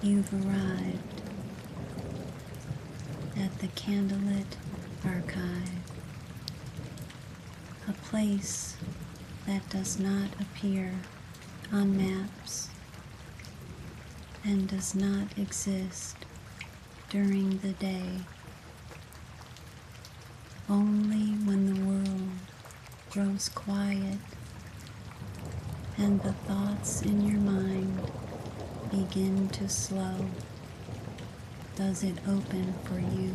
You've arrived at the Candlelit Archive, a place that does not appear on maps and does not exist during the day. Only when the world grows quiet and the thoughts in your mind begin to slow does it open for you.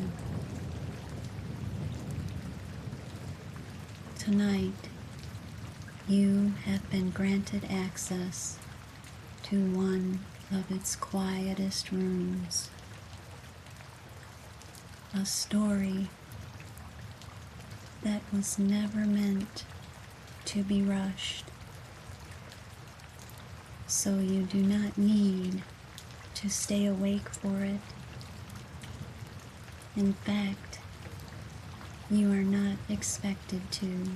Tonight, you have been granted access to one of its quietest rooms. A story that was never meant to be rushed, so you do not need to stay awake for it. In fact, you are not expected to.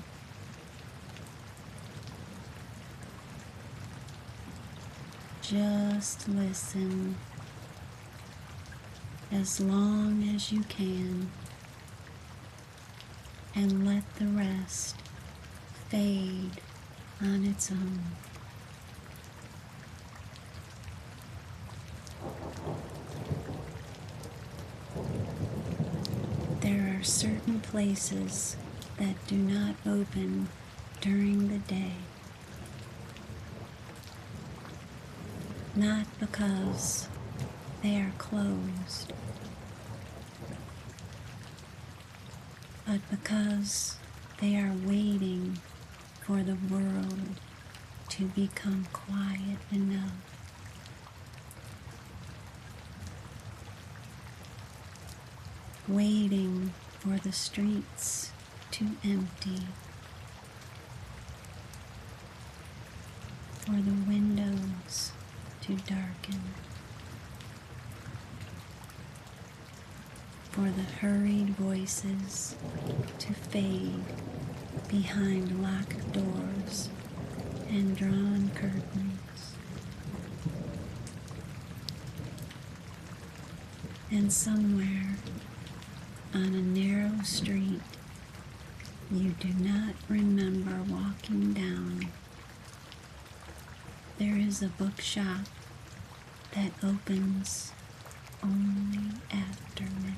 Just listen as long as you can and let the rest fade on its own. There are certain places that do not open during the day, not because they are closed, but because they are waiting for the world to become quiet enough. Waiting for the streets to empty, for the windows to darken, for the hurried voices to fade behind locked doors and drawn curtains. And somewhere on a narrow street you do not remember walking down, there is a bookshop that opens only after midnight.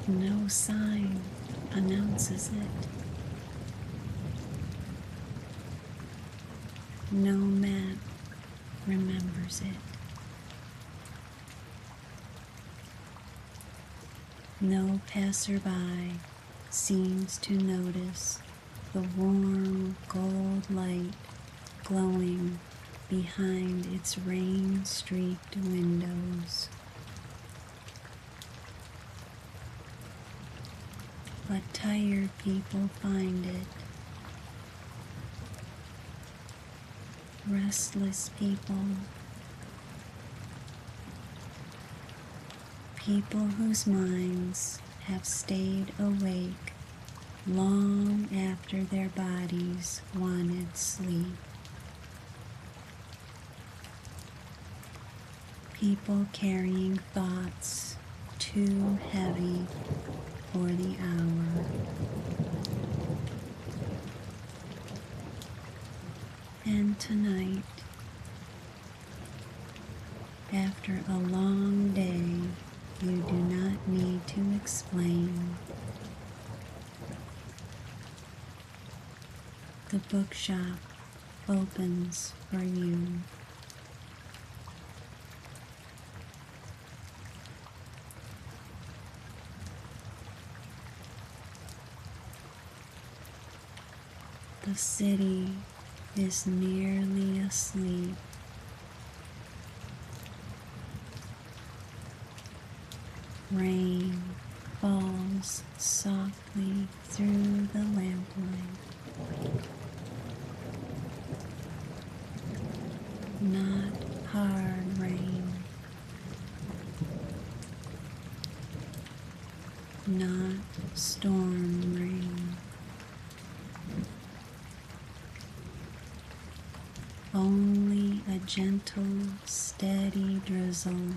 No sign announces it. No map remembers it. No passerby seems to notice the warm gold light glowing behind its rain-streaked windows. But tired people find it. Restless people, people whose minds have stayed awake long after their bodies wanted sleep. People carrying thoughts too heavy for the hour. And tonight, after a long day, you do not need to explain. The bookshop opens for you. The city is nearly asleep. Rain falls softly through the lamplight. Not hard rain, not storm rain. only a gentle, steady drizzle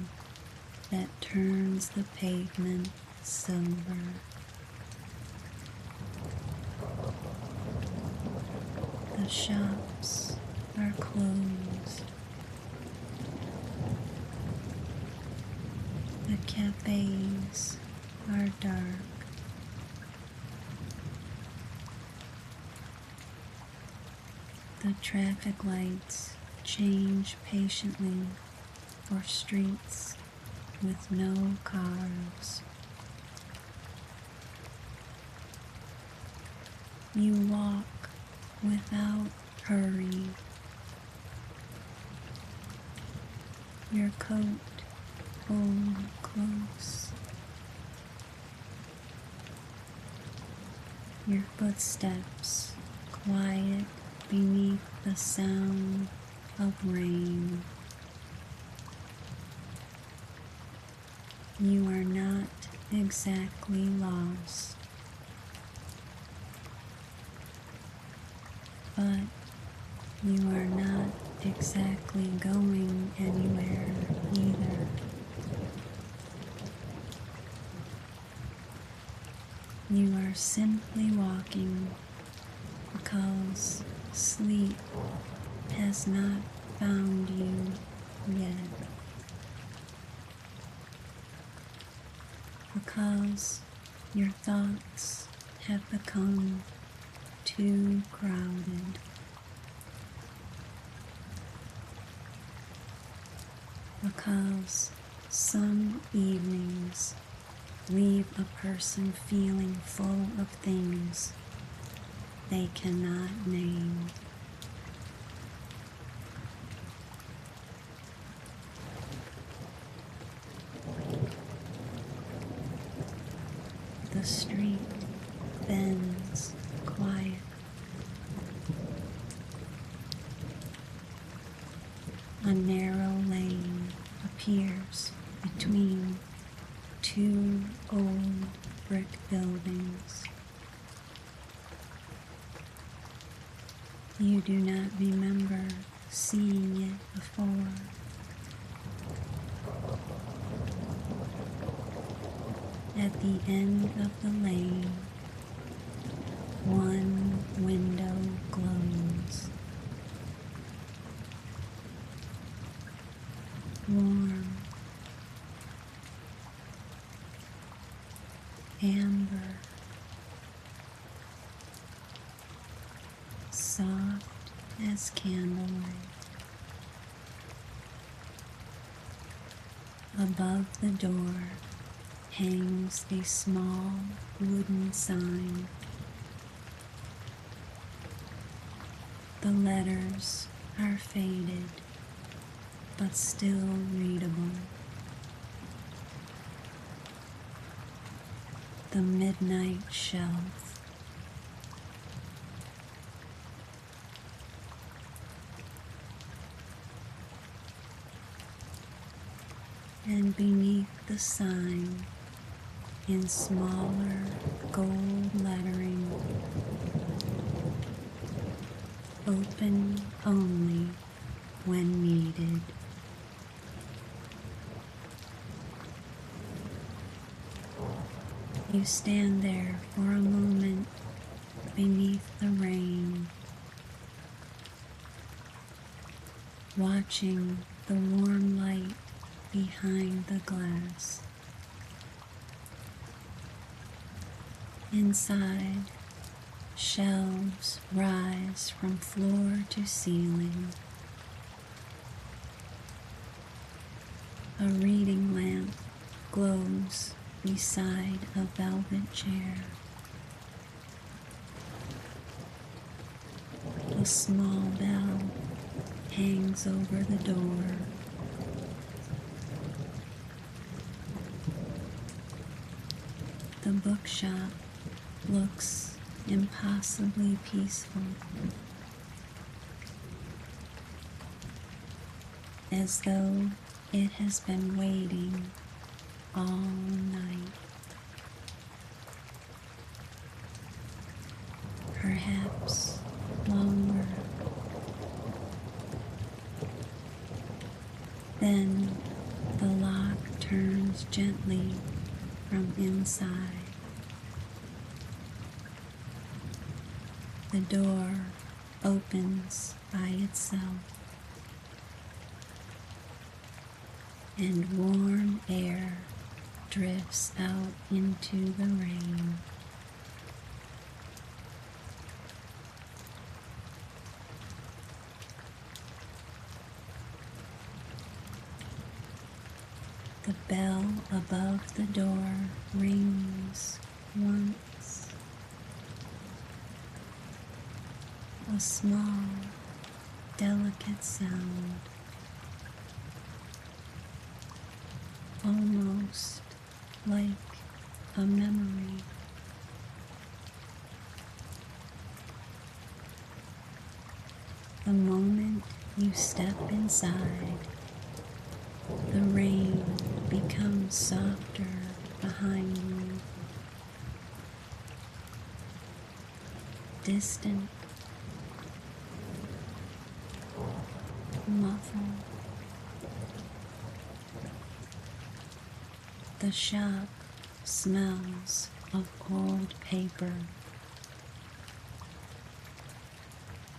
that turns the pavement silver. The shops are closed. The cafes are dark. The traffic lights change patiently for streets with no cars. You walk without hurry. Your coat pulled close. Your footsteps quiet beneath the sound of rain. You are not exactly lost, but you are not exactly going anywhere either. You are simply walking because sleep has not found you yet. Because your thoughts have become too crowded. Because some evenings leave a person feeling full of things they cannot name. The street bends quiet. A narrow lane appears between two old brick buildings. You do not remember seeing it before. At the end of the lane, one window glows. Warm, amber, soft as candlelight. Above the door hangs a small wooden sign. The letters are faded, but still readable. The Midnight Shelf. And beneath the sign, in smaller gold lettering, open only when needed. You stand there for a moment beneath the rain, watching the warm light behind the glass. Inside, shelves rise from floor to ceiling. A reading lamp glows beside a velvet chair. A small bell hangs over the door. The bookshop looks impossibly peaceful, as though it has been waiting all night. Perhaps longer. Then the lock turns gently from inside. The door opens by itself, and warm air drifts out into the rain. The bell above the door rings once. A small, delicate sound, almost like a memory. The moment you step inside, the rain becomes softer behind you, distant, muffled. The shop smells of old paper,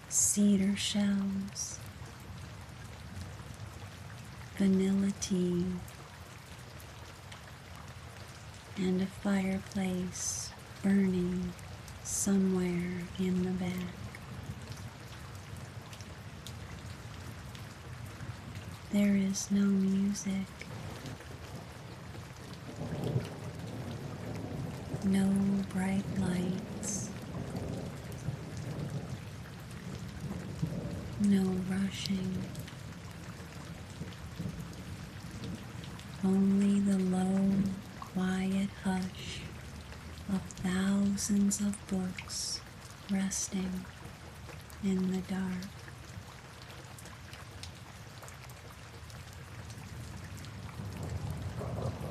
cedar shells, vanilla tea, and a fireplace burning somewhere in the back. There is no music, no bright lights, no rushing, only the low, quiet hush of thousands of books resting in the dark.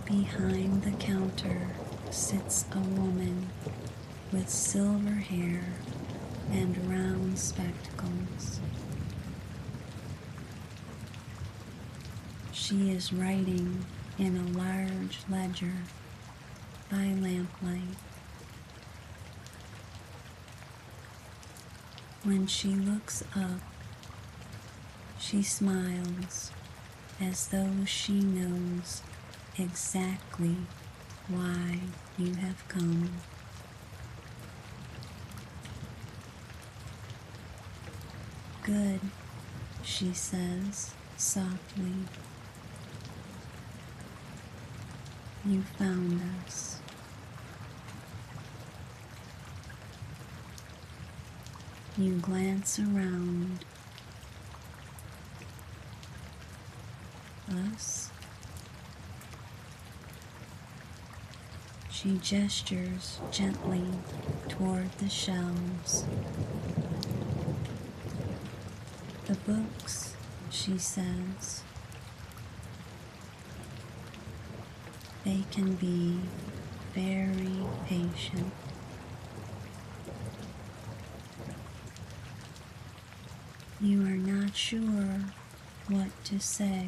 Behind the counter sits a woman with silver hair and round spectacles. She is writing in a large ledger by lamplight. When she looks up, she smiles as though she knows exactly why you have come. Good, she says softly. You found us. You glance around. Us? She gestures gently toward the shelves. The books, she says. They can be very patient. You are not sure what to say,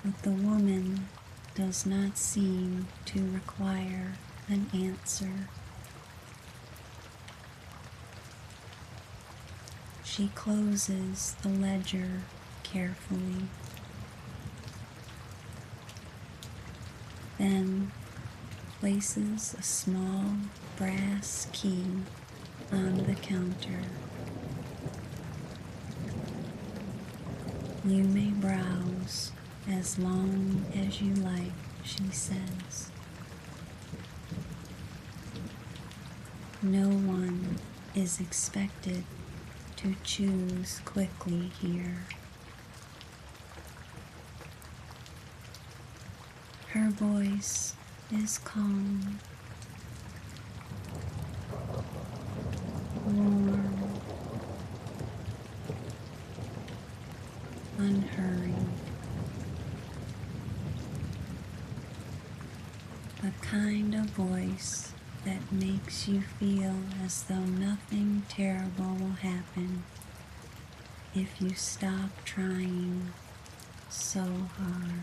but the woman does not seem to require an answer. She closes the ledger carefully, then places a small brass key on the counter. You may browse as long as you like, she says. No one is expected to choose quickly here. Her voice is calm, warm, unhurried. The kind of voice that makes you feel as though nothing terrible will happen if you stop trying so hard.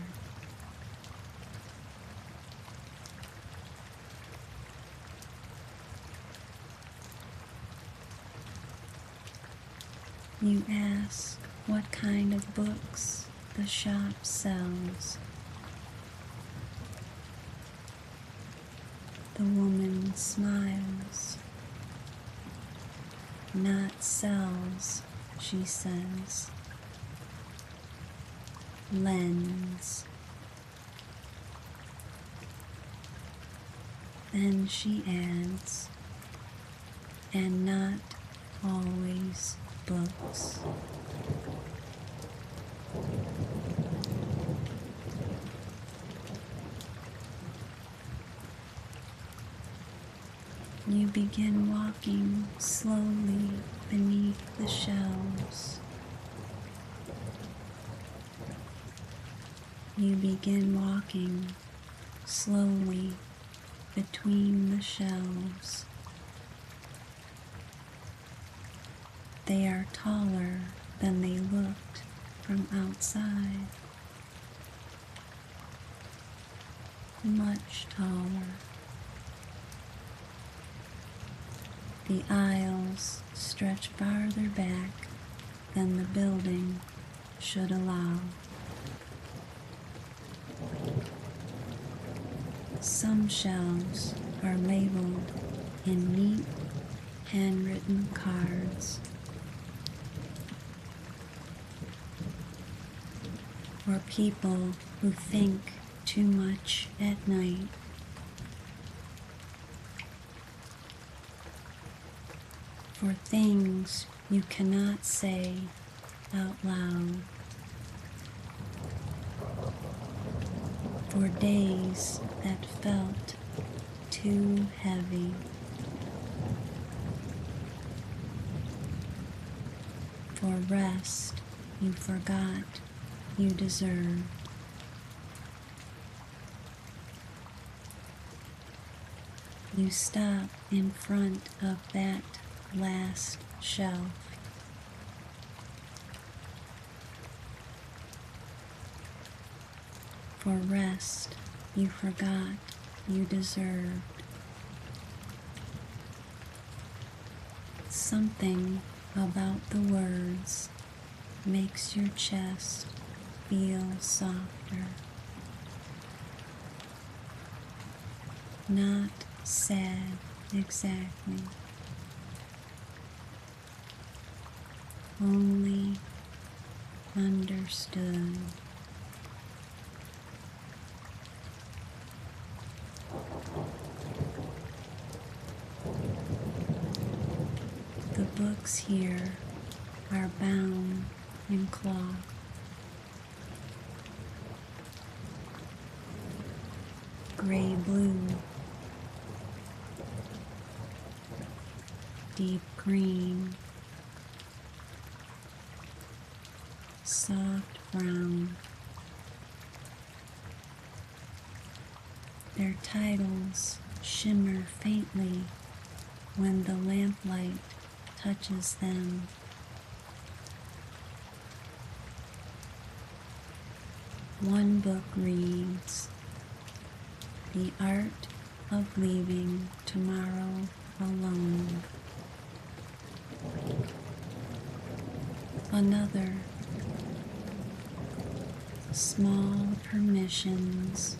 You ask what kind of books the shop sells. The woman smiles. Not sells, she says. Lends. Then she adds, and not always books. You begin walking slowly beneath the shelves. You begin walking slowly between the shelves. They are taller than they looked from outside. Much taller. The aisles stretch farther back than the building should allow. Some shelves are labeled in neat, handwritten cards. For people who think too much at night. For things you cannot say out loud. For days that felt too heavy. For rest you forgot you deserved. You stop in front of that last shelf. For rest you forgot you deserved. Something about the words makes your chest feel softer. Not sad exactly. Only understood. The books here are bound in cloth. Gray-blue, deep green, soft brown. Their titles shimmer faintly when the lamplight touches them. One book reads, "The Art of Leaving Tomorrow Alone." Another, "Small Permissions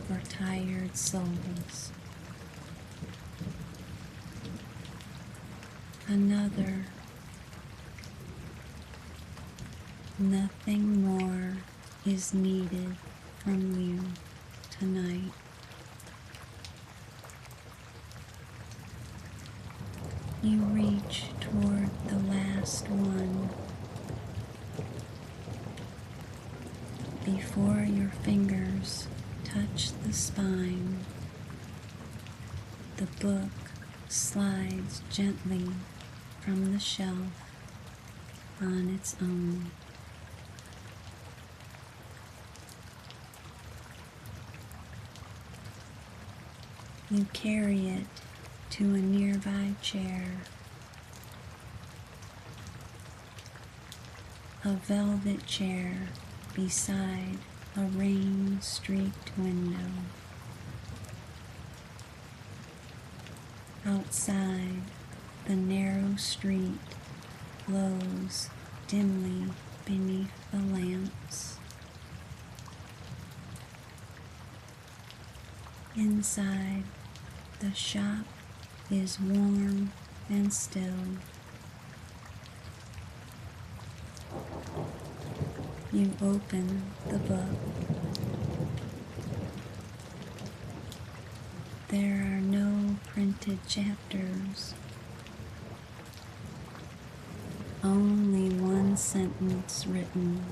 for Tired Souls." Another, "Nothing more is needed from you tonight." You reach toward the last one. Before your fingers touch the spine, the book slides gently from the shelf on its own. You carry it to a nearby chair. a velvet chair beside a rain-streaked window. Outside, the narrow street glows dimly beneath the lamps. Inside, the shop is warm and still. You open the book. There are no printed chapters, only one sentence written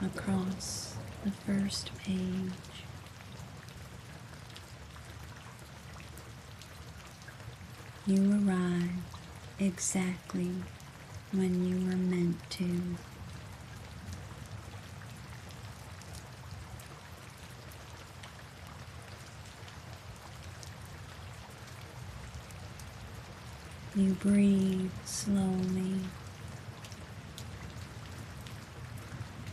across the first page. You arrive exactly when you were meant to. You breathe slowly.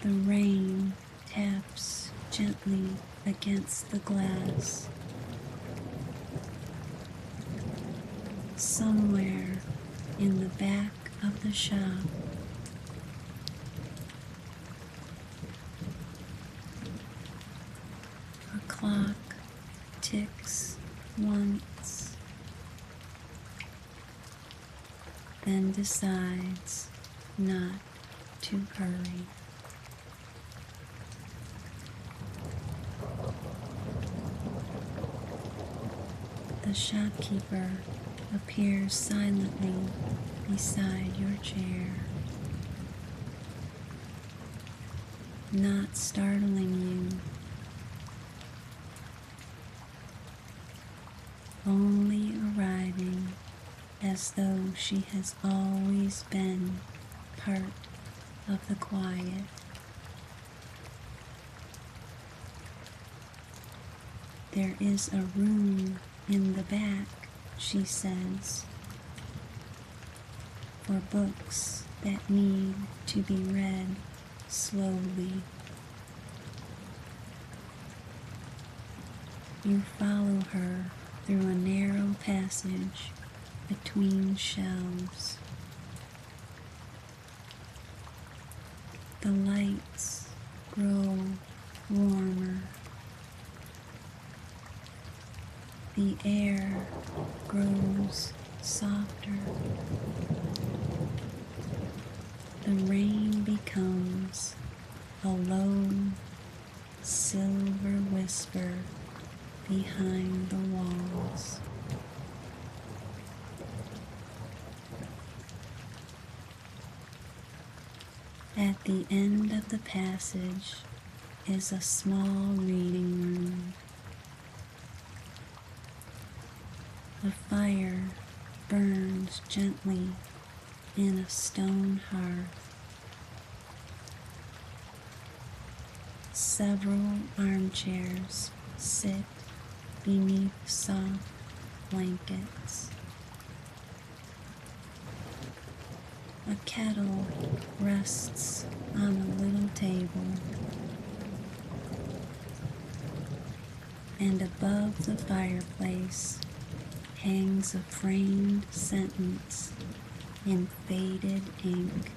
The rain taps gently against the glass. Somewhere in the back of the shop, a clock ticks once, then decides not to hurry. The shopkeeper appears silently beside your chair, not startling you, only arriving as though she has always been part of the quiet. There is a room in the back, she says, for books that need to be read slowly. You follow her through a narrow passage between shelves. The lights grow warmer. The air grows softer. The rain becomes a low, silver whisper behind the walls. At the end of the passage is a small reading room. A fire burns gently in a stone hearth. Several armchairs sit beneath soft blankets. A kettle rests on a little table, and above the fireplace hangs a framed sentence in faded ink.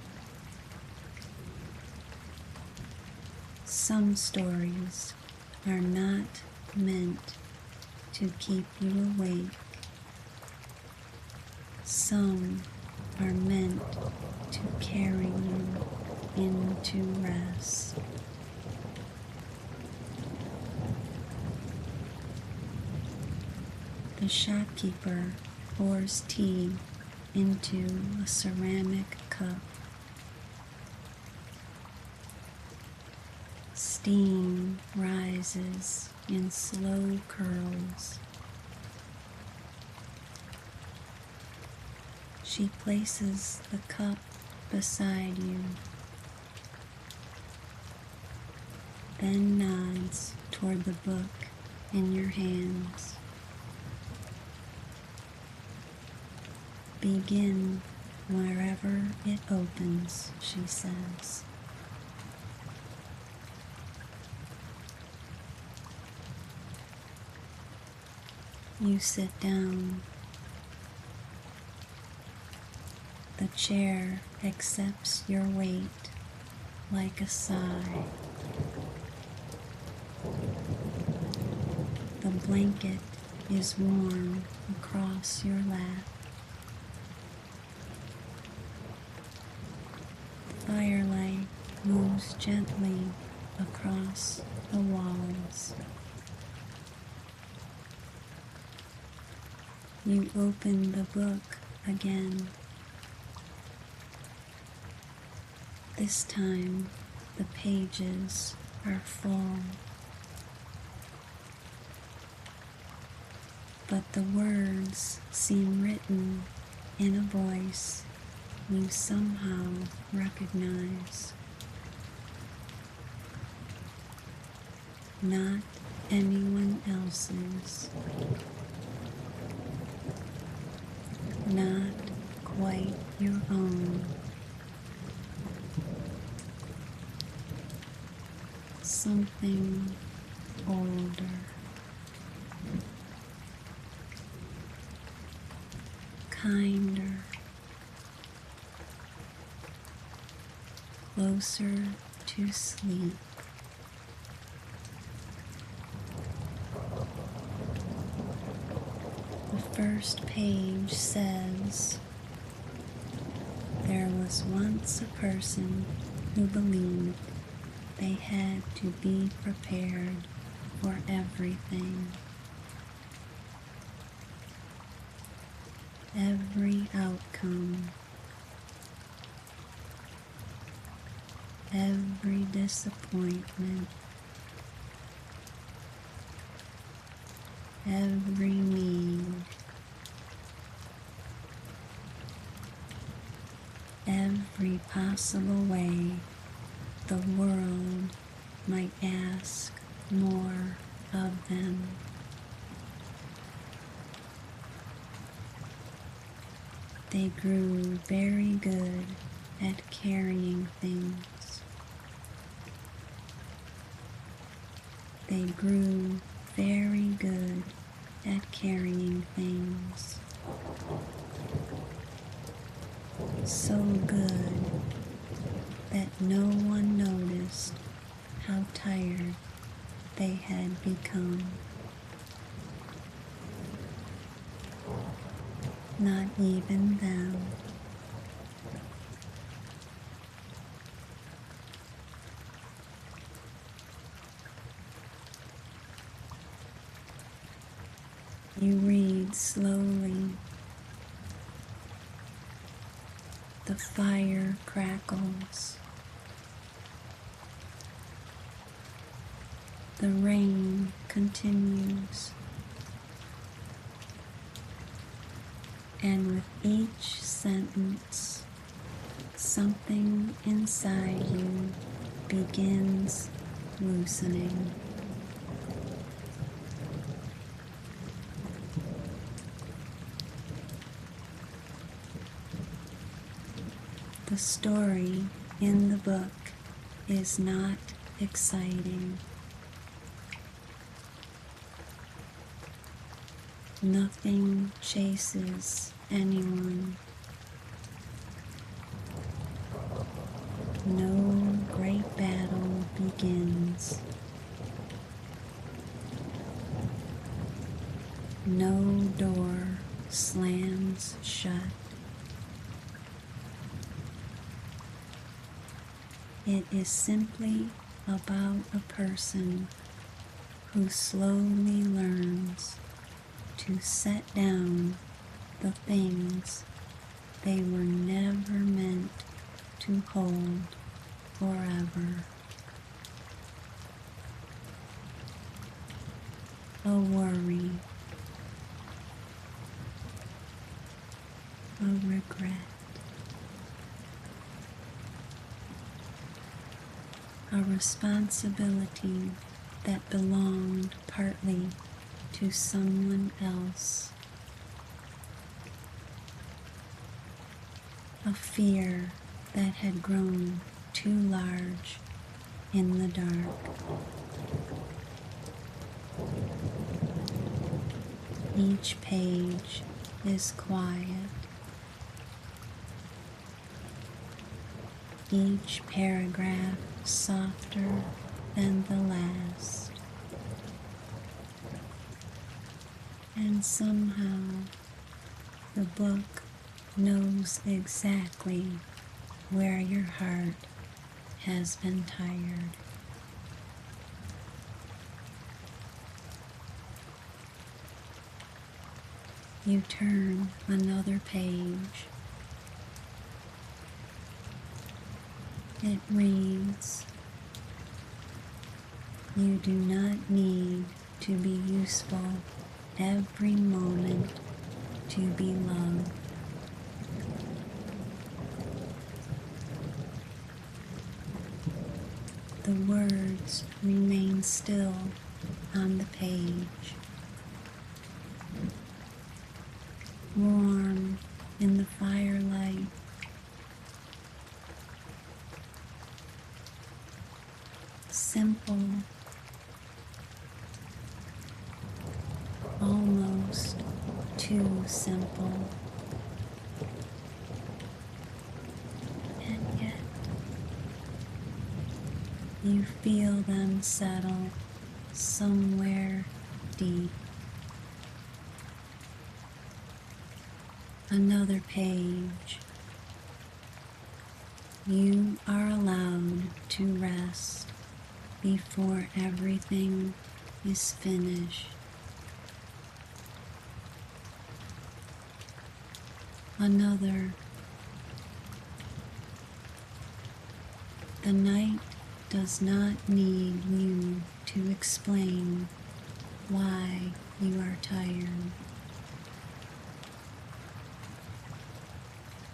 Some stories are not meant to keep you awake. Some are meant to carry you into rest. The shopkeeper pours tea into a ceramic cup. Steam rises in slow curls. She places the cup beside you, then nods toward the book in your hands. Begin wherever it opens, she says. You sit down. The chair accepts your weight like a sigh. The blanket is warm across your lap. Firelight moves gently across the walls. You open the book again. This time the pages are full, but the words seem written in a voice you somehow recognize. Not anyone else's. Not quite your own. Something older. Kinder. Closer to sleep. The first page says, there was once a person who believed they had to be prepared for everything. Every outcome. Every disappointment. Every need. Every possible way the world might ask more of them. They grew very good at carrying things. They grew very good at carrying things. So good that no one noticed how tired they had become. Not even them. You read slowly. The fire crackles. The rain continues. And with each sentence, something inside you begins loosening. The story in the book is not exciting. Nothing chases anyone. No great battle begins. No door slams shut. It is simply about a person who slowly learns to set down the things they were never meant to hold forever. A worry, a regret, a responsibility that belonged partly to someone else, a fear that had grown too large in the dark. Each page is quiet. Each paragraph softer than the last. And somehow the book knows exactly where your heart has been tired. You turn another page. It reads, "You do not need to be useful every moment to be loved." The words remain still on the page, warm in the firelight. Simple, almost too simple, and yet you feel them settle somewhere deep. Another page. You are allowed to rest before everything is finished. Another. The night does not need you to explain why you are tired.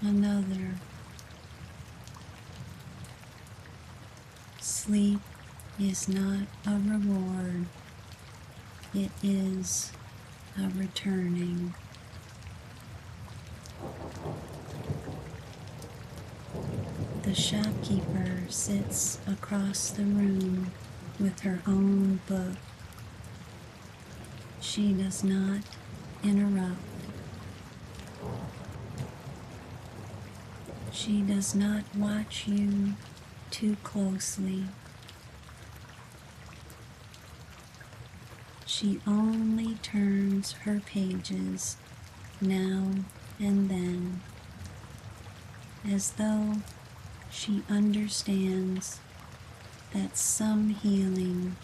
Another. Sleep is not a reward, it is a returning. The shopkeeper sits across the room with her own book. She does not interrupt. She does not watch you too closely. She only turns her pages now and then, as though she understands that some healing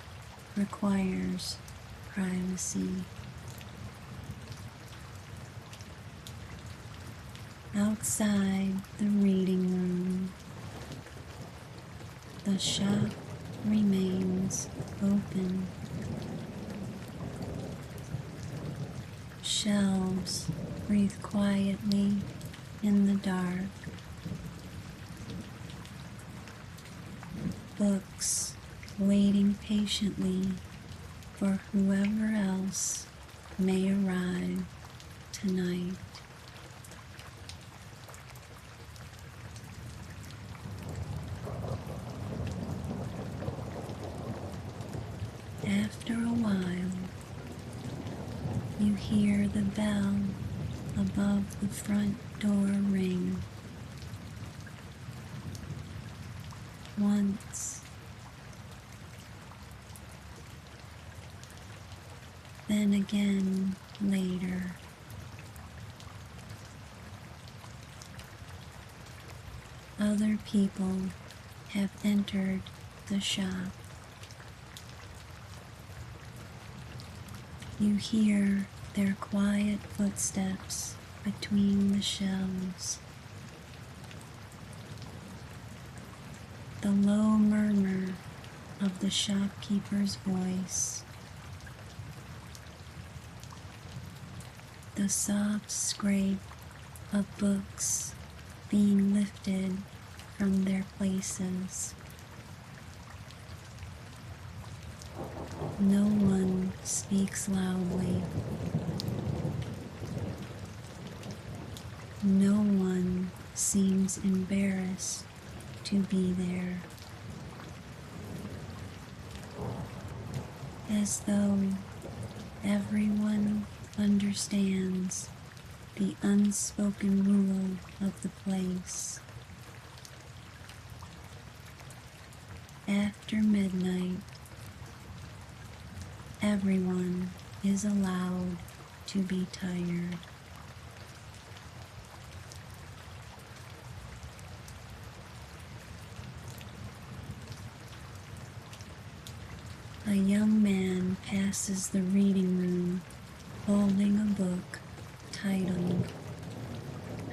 requires privacy. Outside the reading room, the shop remains open. Shelves breathe quietly in the dark. Books waiting patiently for whoever else may arrive tonight. After a while, you hear the bell above the front door ring. Once, then again later. Other people have entered the shop. You hear their quiet footsteps between the shelves. The low murmur of the shopkeeper's voice. The soft scrape of books being lifted from their places. No one speaks loudly. No one seems embarrassed to be there, as though everyone understands understands the unspoken rule of the place. After midnight, everyone is allowed to be tired. A young man passes the reading room holding a book titled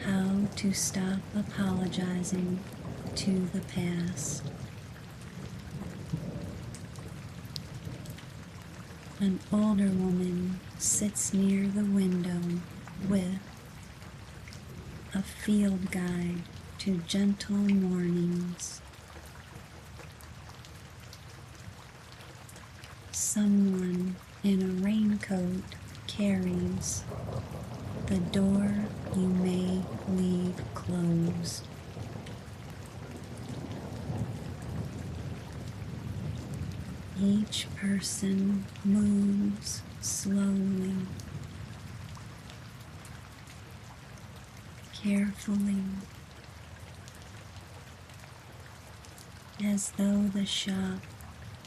How to Stop Apologizing to the Past. An older woman sits near the window with a field guide to gentle mornings. Someone in a raincoat carries the door you may leave closed. Each person moves slowly, carefully, as though the shop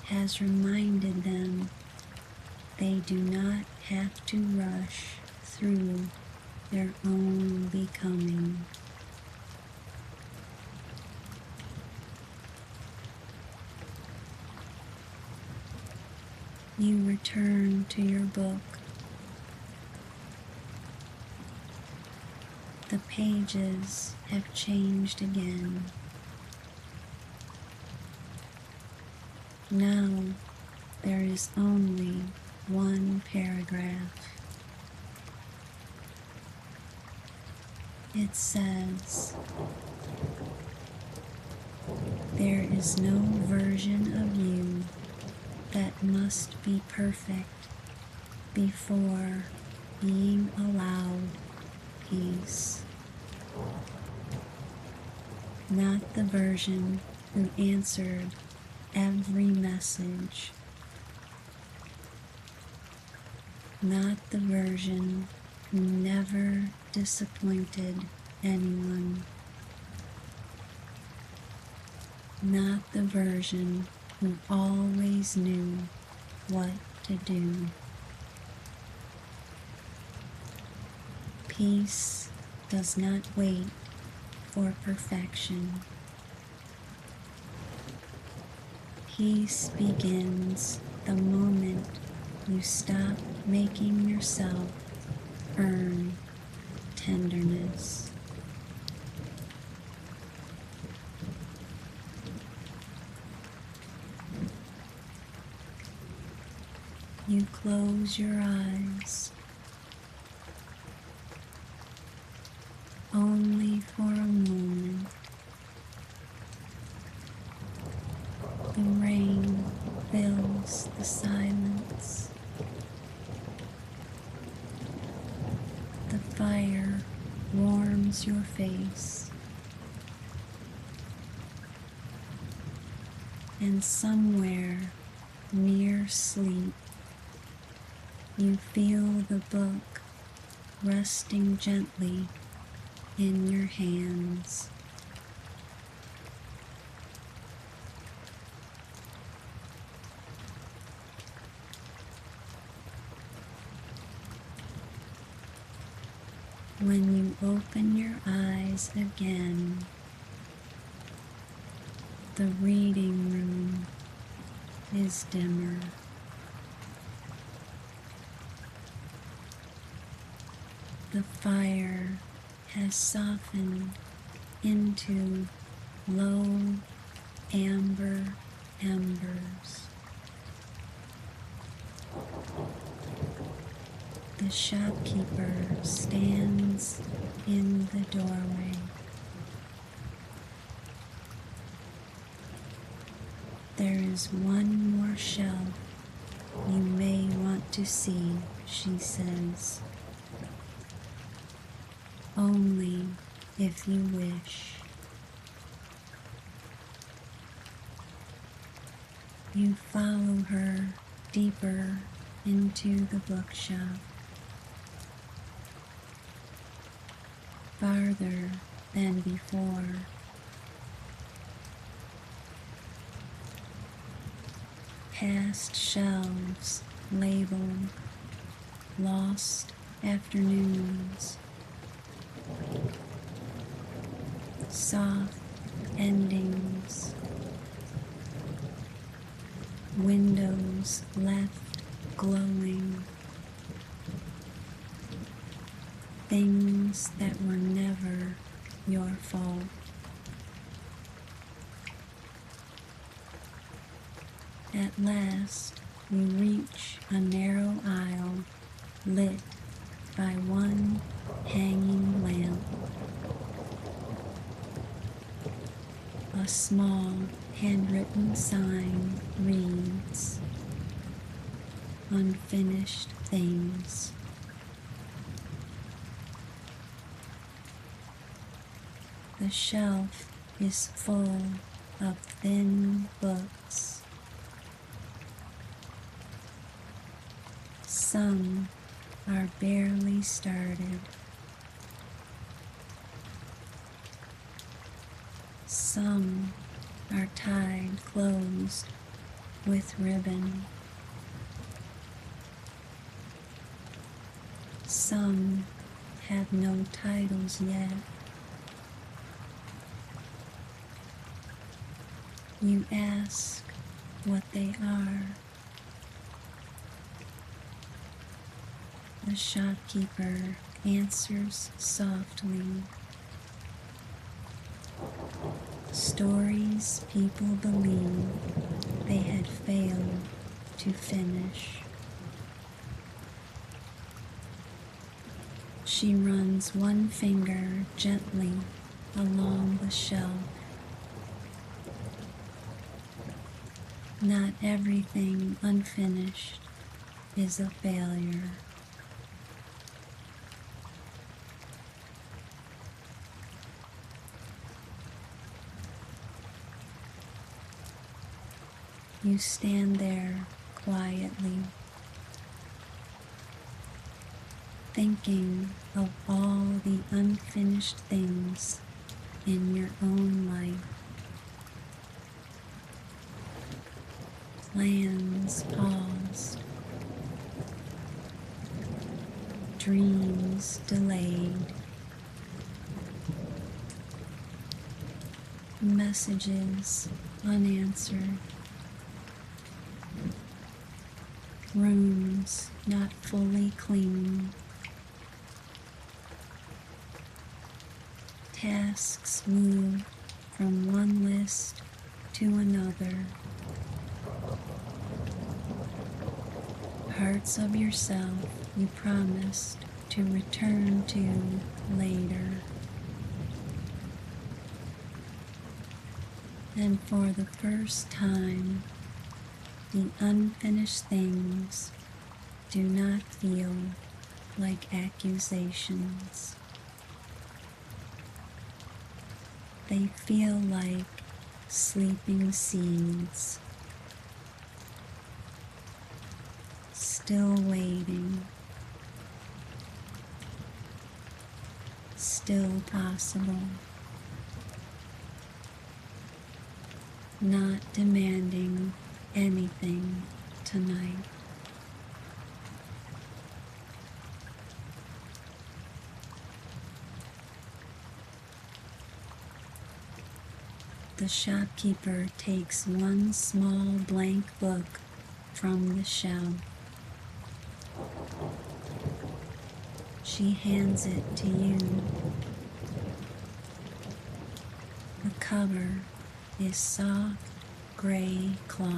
has reminded them they do not have to rush through their own becoming. You return to your book. The pages have changed again. Now there is only one paragraph. It says, "There is no version of you that must be perfect before being allowed peace. Not the version who answered every message. Not the version who never disappointed anyone. Not the version who always knew what to do. Peace does not wait for perfection. Peace begins the moment you stop making yourself earn tenderness." You close your eyes only for a moment. The rain fills the silence. The fire warms your face. And somewhere near sleep, you feel the book resting gently in your hands. When you open your eyes again, the reading room is dimmer. The fire has softened into low amber embers. The shopkeeper stands in the doorway. "There is one more shelf you may want to see," she says. "Only if you wish." You follow her deeper into the bookshop. farther than before. Past shelves labeled Lost Afternoons, Soft Endings, Windows Left Glowing, Things that were never your fault. At last, we reach a narrow aisle lit by one hanging lamp. A small handwritten sign reads, Unfinished Things. The shelf is full of thin books. Some are barely started. Some are tied closed with ribbon. Some have no titles yet. You ask what they are. The shopkeeper answers softly. Stories people believe they had failed to finish. She runs one finger gently along the shelf. Not everything unfinished is a failure. You stand there quietly, thinking of all the unfinished things in your own life. Plans paused, dreams delayed, messages unanswered, rooms not fully clean, tasks moved from one list to another, parts of yourself you promised to return to later. And for the first time, the unfinished things do not feel like accusations. They feel like sleeping seeds, still waiting, still possible, not demanding anything tonight. The shopkeeper takes one small blank book from the shelf. She hands it to you. The cover is soft gray cloth.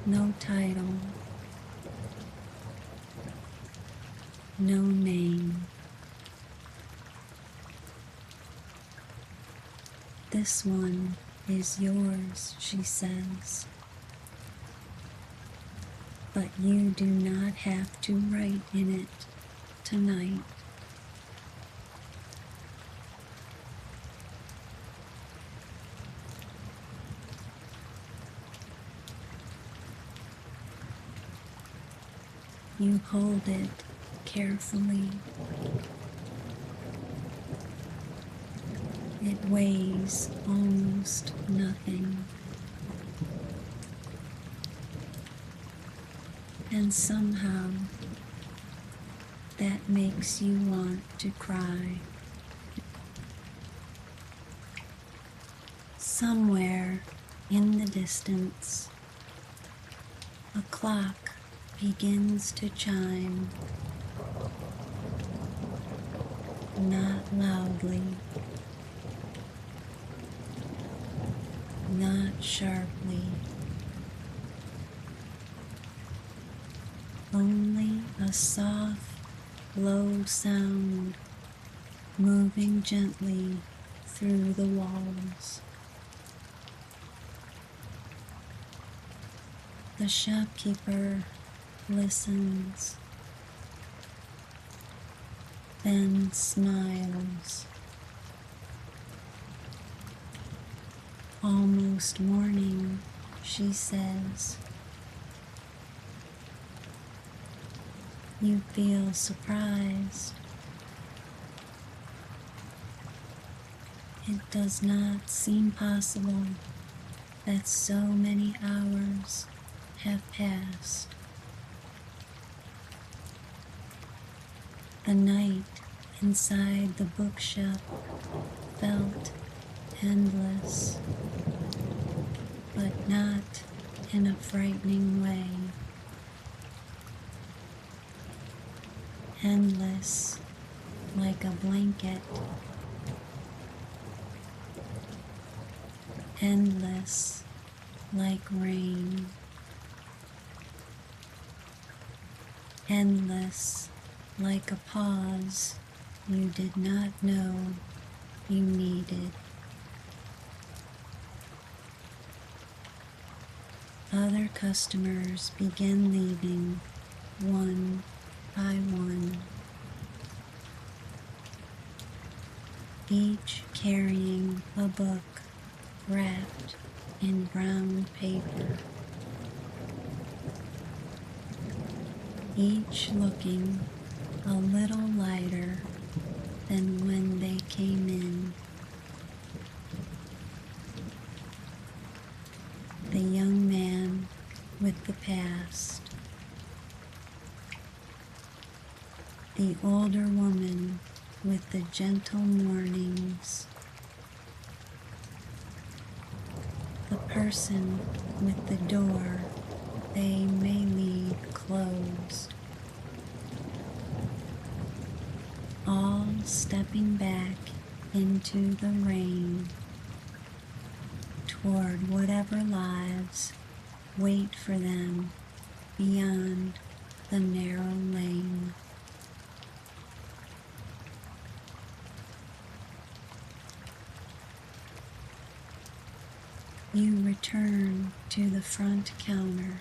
No title, no name. This one is yours, she says. But you do not have to write in it tonight. You hold it carefully. It weighs almost nothing. And somehow that makes you want to cry. Somewhere in the distance, a clock begins to chime, not loudly, not sharply, only a soft, low sound moving gently through the walls. The shopkeeper listens, then smiles. Almost morning, she says. You feel surprised. It does not seem possible that so many hours have passed. The night inside the bookshop felt endless, but not in a frightening way. Endless like a blanket. Endless like rain. Endless like a pause you did not know you needed. Other customers begin leaving one by one, each carrying a book wrapped in brown paper, each looking a little lighter than when they came in. The young man with the past, the older woman with the gentle mornings, the person with the door they may leave closed, all stepping back into the rain toward whatever lives wait for them beyond the narrow lane. You return to the front counter.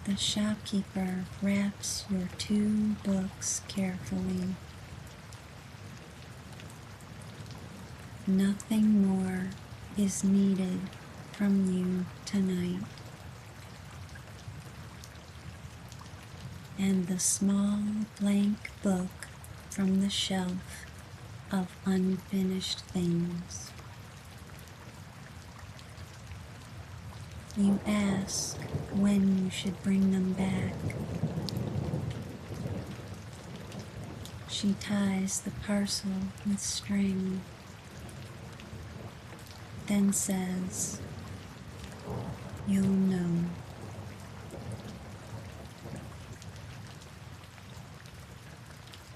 The shopkeeper wraps your 2 books carefully. Nothing more is needed from you tonight. And the small blank book from the shelf of unfinished things. You ask when you should bring them back. She ties the parcel with string, then says, "You'll know."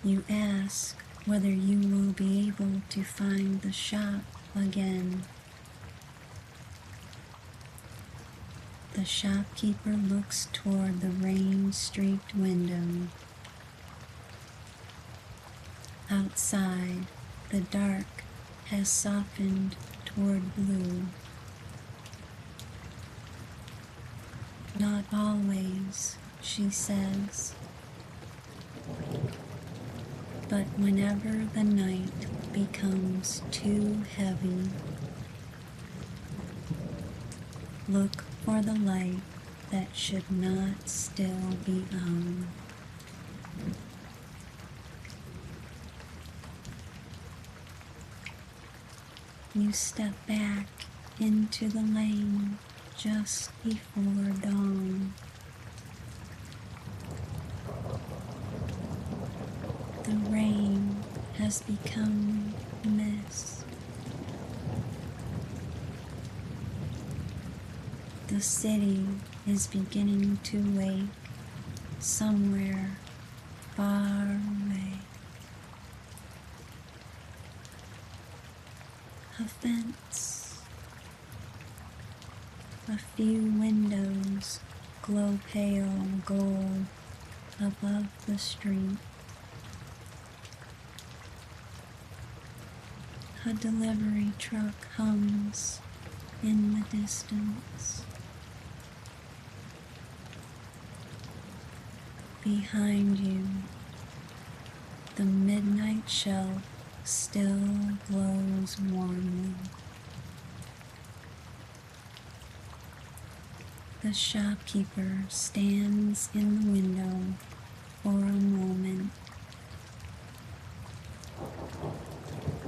You ask whether you will be able to find the shop again. The shopkeeper looks toward the rain-streaked window. Outside, the dark has softened toward blue. Not always, she says, but whenever the night becomes too heavy, look for the light that should not still be owned. You step back into the lane just before dawn. The rain has become mist. The city is beginning to wake somewhere far away. A fence, a few windows glow pale gold above the street. A delivery truck hums in the distance. Behind you, the midnight shelf still glows warmly. The shopkeeper stands in the window for a moment,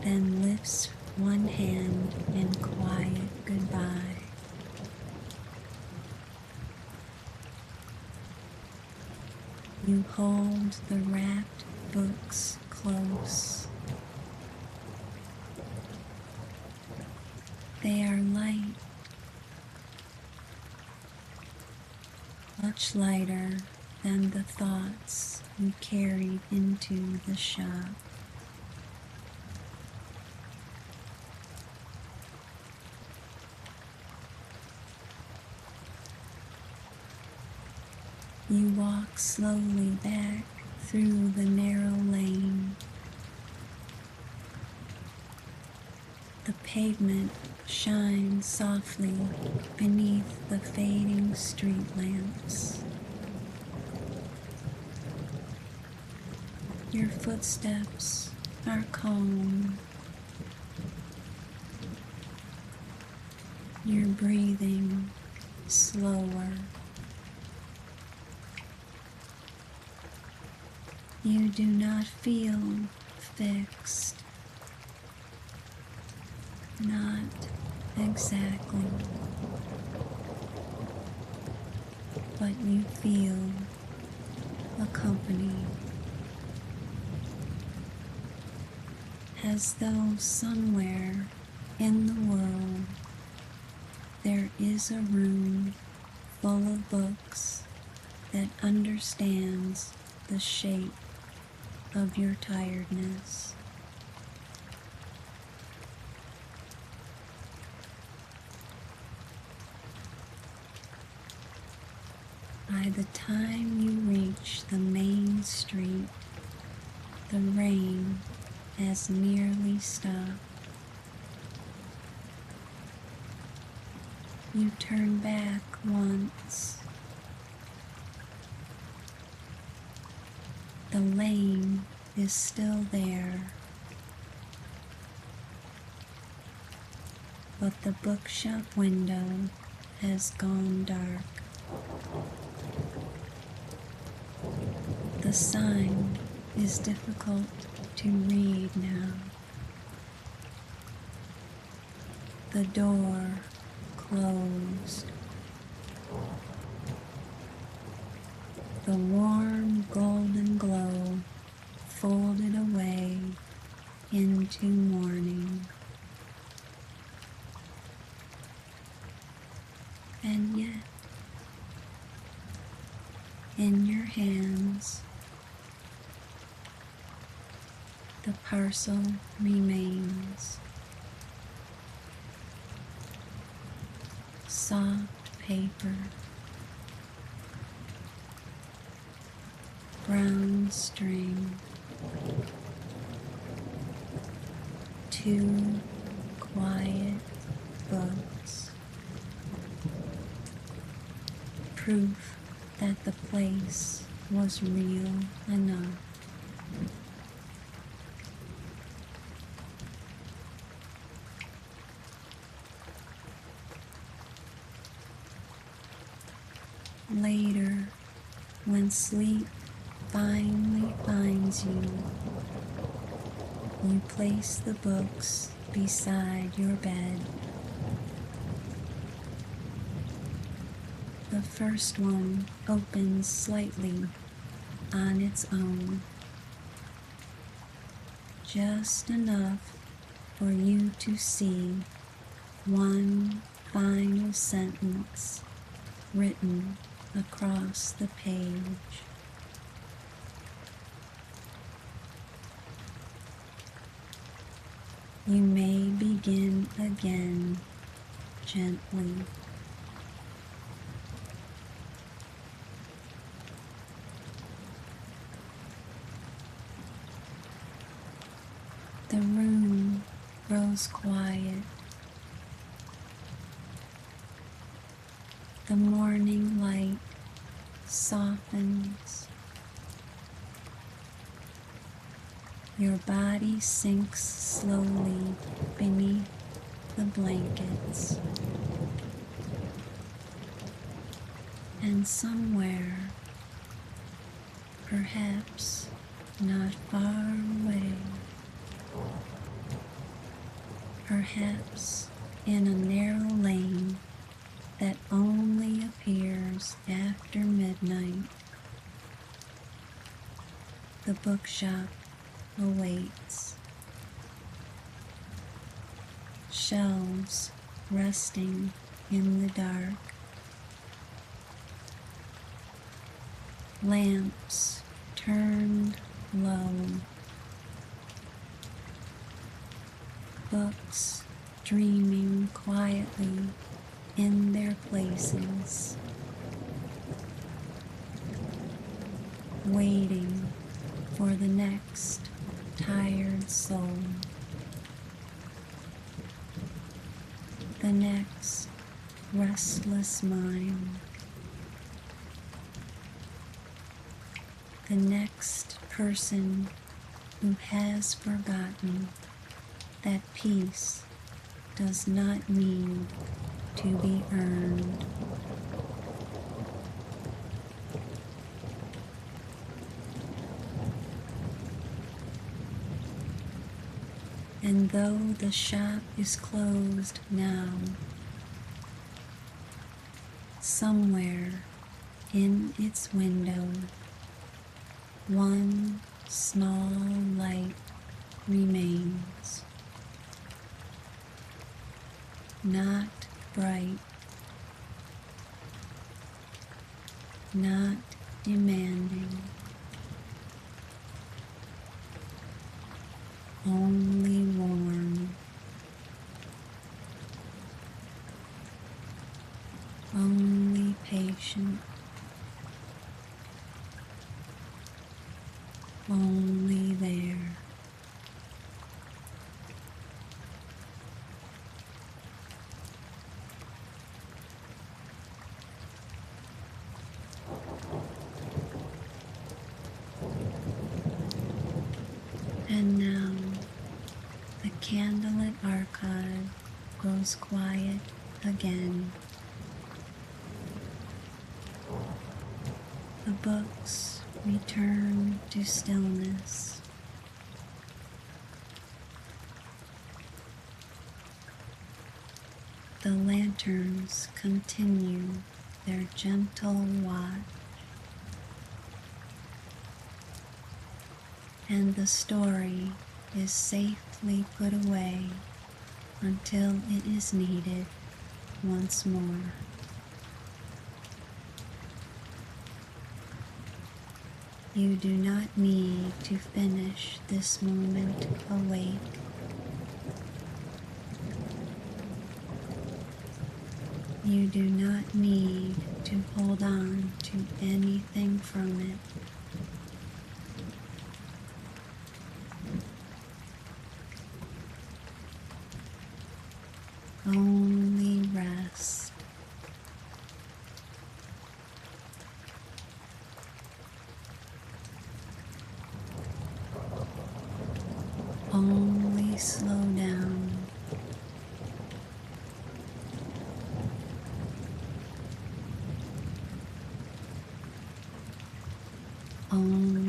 then lifts one hand in quiet goodbye. You hold the wrapped books close. They are light, much lighter than the thoughts you carried into the shop. You walk slowly back through the narrow lane. The pavement shines softly beneath the fading street lamps. Your footsteps are calm. Your breathing slower. You do not feel fixed. Not exactly. But you feel accompanied. As though somewhere in the world there is a room full of books that understands the shape of your tiredness. By the time you reach the main street, the rain has nearly stopped. You turn back once. The lane is still there, but the bookshop window has gone dark. The sign is difficult to read now. The door closed. The warm golden glow folded away into morning. And yet, in your hands, the parcel remains. Soft paper, brown string, 2 quiet books, proof that the place was real enough. Later, when sleep finally finds you, you place the books beside your bed. The first one opens slightly on its own, just enough for you to see one final sentence written across the page. You may begin again gently. The room grows quiet. The morning light softens. Your body sinks slowly beneath the blankets. And somewhere, perhaps not far away, perhaps in a narrow lane that only appears after midnight, the bookshop awaits. Shelves resting in the dark. Lamps turned low. Books dreaming quietly in their places. Waiting for the next tired soul. The next restless mind. The next person who has forgotten that peace does not need to be earned. And though the shop is closed now, somewhere in its window, one small light remains. Not bright, not demanding, only warm, only patient, only there. And now, the Candlelit Archive grows quiet again. The books return to stillness. The lanterns continue their gentle watch. And the story is safely put away until it is needed once more. You do not need to finish this moment awake. You do not need to hold on to anything from it. Only rest. Only slow down. only